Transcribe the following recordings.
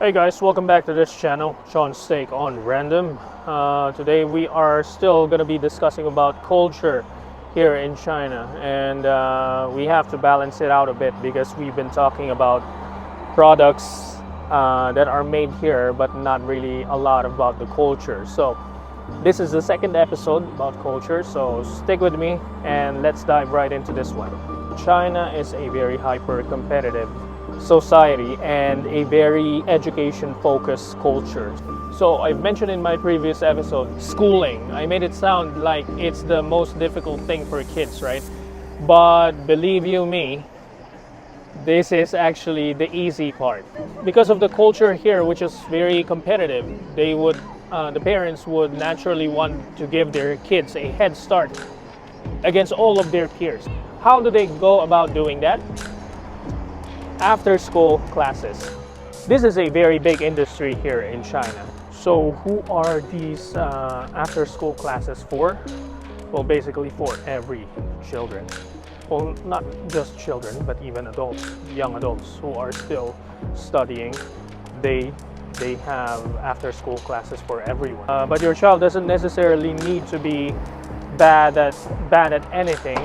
Hey guys, welcome back to this channel, Sean's Take on Random. Today we are still going to be discussing about culture here in China, and we have to balance it out a bit because we've been talking about products that are made here but not really a lot about the culture. So this is the second episode about culture, so stick with me and let's dive right into this one. China is a very hyper competitive society and a very education focused culture. So I've mentioned in my previous episode schooling. I made it sound like it's the most difficult thing for kids, right? But believe you me, this is actually the easy part. Because of the culture here, which is very competitive, the parents would naturally want to give their kids a head start against all of their peers. How do they go about doing that? After school classes. This is a very big industry here in China. So who are these after school classes for? Well, basically for every children. Well, not just children, but even adults, young adults who are still studying. They have after school classes for everyone. But your child doesn't necessarily need to be bad at anything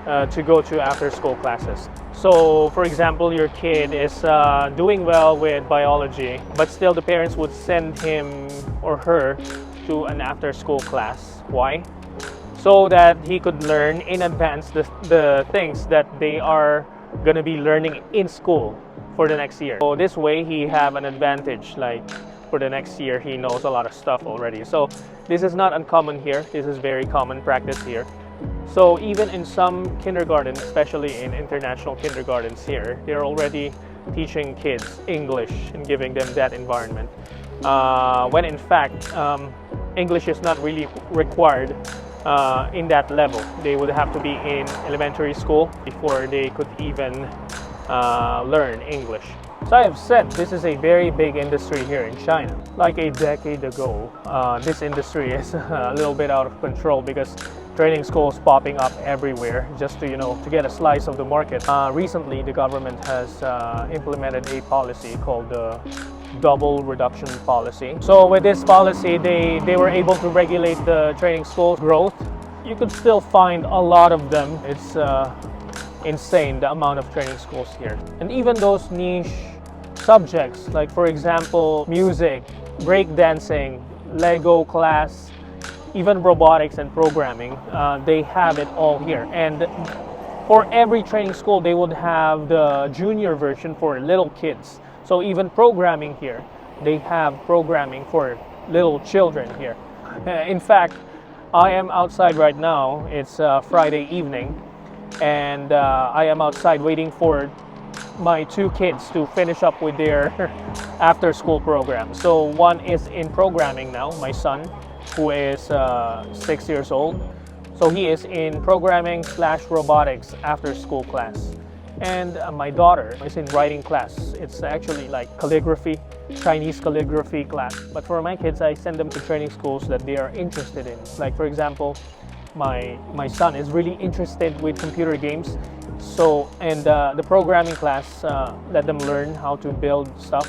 to go to after school classes. So for example, your kid is doing well with biology, but still the parents would send him or her to an after school class. Why? So that he could learn in advance the things that they are going to be learning in school for the next year. So this way he have an advantage, like for the next year he knows a lot of stuff already. So this is not uncommon here. This is very common practice here. So even in some kindergartens, especially in international kindergartens here, they're already teaching kids English and giving them that environment. When in fact, English is not really required in that level. They would have to be in elementary school before they could even learn English. So I have said this is a very big industry here in China. Like a decade ago, this industry is a little bit out of control because training schools popping up everywhere just to get a slice of the market. Recently, the government has implemented a policy called the double reduction policy. So with this policy, they were able to regulate the training school growth. You could still find a lot of them. It's insane the amount of training schools here. And even those niche subjects, like for example, music, breakdancing, Lego class, even robotics and programming, they have it all here. And for every training school, they would have the junior version for little kids. So even programming here, they have programming for little children here. In fact, I am outside right now. It's Friday evening, and I am outside waiting for my two kids to finish up with their after school program. So one is in programming now, my son, who is 6 years old. So he is in programming / robotics after school class. And my daughter is in writing class. It's actually like calligraphy, Chinese calligraphy class. But for my kids, I send them to training schools that they are interested in. Like for example, my son is really interested with computer games. So, and the programming class let them learn how to build stuff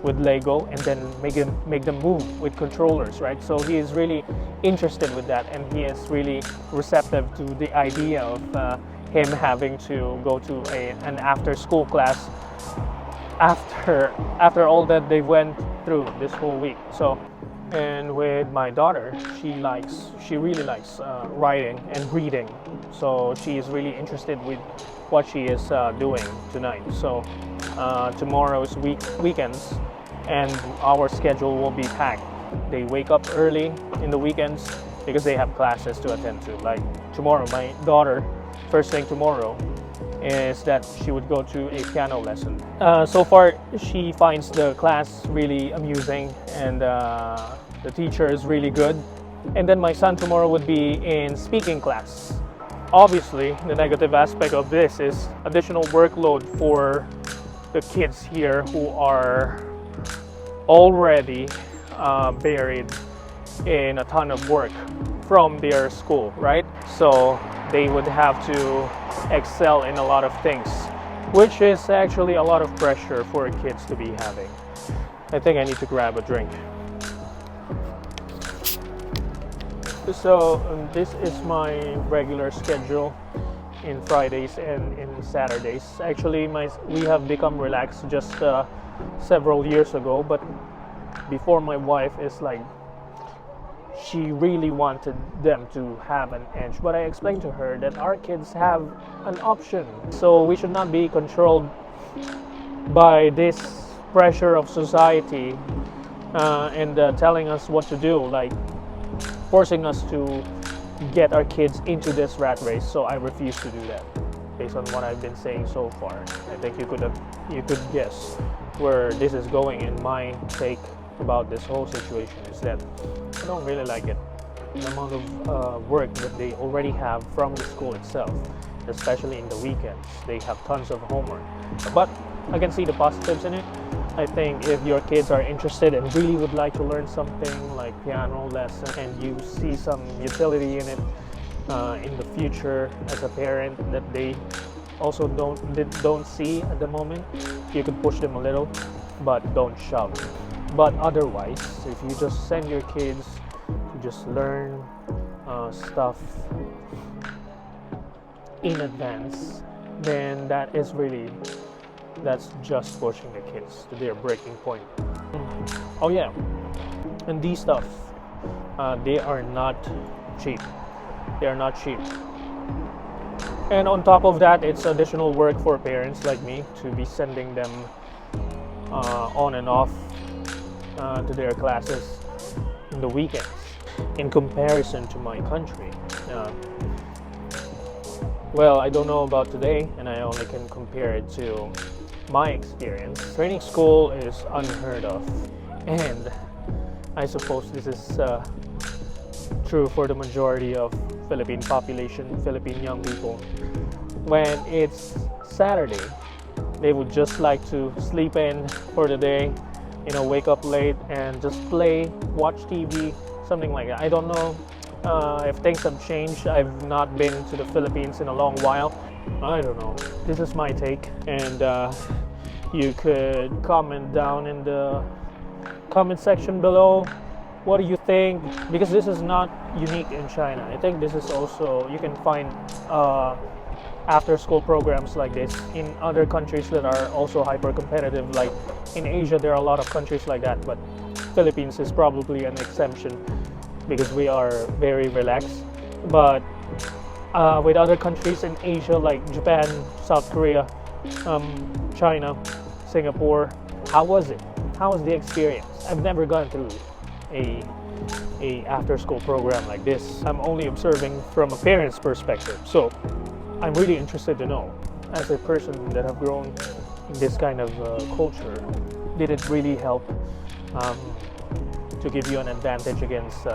with Lego and then make them move with controllers, right? So he is really interested with that, and he is really receptive to the idea of him having to go to an after school class after all that they went through this whole week. So, and with my daughter, she really likes writing and reading. So she is really interested with what she is doing tonight. So tomorrow is weekends, and our schedule will be packed. They wake up early in the weekends because they have classes to attend to. Like tomorrow, my daughter, first thing tomorrow is that she would go to a piano lesson. So far, she finds the class really amusing, and the teacher is really good. And then my son tomorrow would be in speaking class. Obviously, the negative aspect of this is additional workload for the kids here who are already buried in a ton of work from their school, right? So they would have to excel in a lot of things which is actually a lot of pressure for kids to be having. I think I need to grab a drink. So this is my regular schedule in Fridays and in Saturdays. Actually, we have become relaxed just several years ago, but before, my wife is like, she really wanted them to have an edge, but I explained to her that our kids have an option, so we should not be controlled by this pressure of society and telling us what to do, like forcing us to get our kids into this rat race. So I refuse to do that. Based on what I've been saying so far, I think you could guess where this is going. And my take about this whole situation is that I don't really like it. The amount of work that they already have from the school itself, especially in the weekends. They have tons of homework, but I can see the positives in it. I think if your kids are interested and really would like to learn something like piano lesson, and you see some utility in it in the future as a parent that they also don't see at the moment, you could push them a little, but don't shove. But otherwise, if you just send your kids to just learn stuff in advance, then that's just pushing the kids to their breaking point. Oh yeah, and these stuff, they are not cheap. They are not cheap. And on top of that, it's additional work for parents like me to be sending them on and off to their classes in the weekends. In comparison to my country, well, I don't know about today, and I only can compare it to my experience. Training school is unheard of, and I suppose this is true for the majority of Philippine population, Philippine young people. When it's Saturday, they would just like to sleep in for the day, wake up late and just play, watch TV, something like that. I don't know if things have changed. I've not been to the Philippines in a long while. I don't know. This is my take, and you could comment down in the comment section below. What do you think? Because this is not unique in China. I think this is also, you can find after school programs like this in other countries that are also hyper competitive. Like in Asia, there are a lot of countries like that, but Philippines is probably an exception because we are very relaxed. But with other countries in Asia like Japan, South Korea, China, Singapore, how was it? How was the experience? I've never gone through a after school program like this. I'm only observing from a parent's perspective, so I'm really interested to know, as a person that have grown in this kind of culture, did it really help to give you an advantage against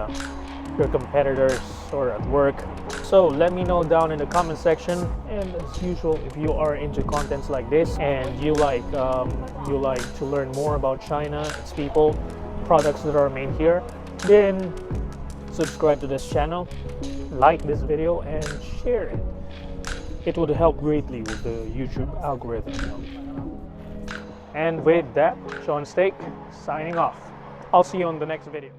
your competitors or at work? So let me know down in the comment section. And as usual, if you are into contents like this and you like to learn more about China, its people, products that are made here, then subscribe to this channel, like this video, and share it. It would help greatly with the YouTube algorithm. And with that, Sean Steak signing off. I'll see you on the next video.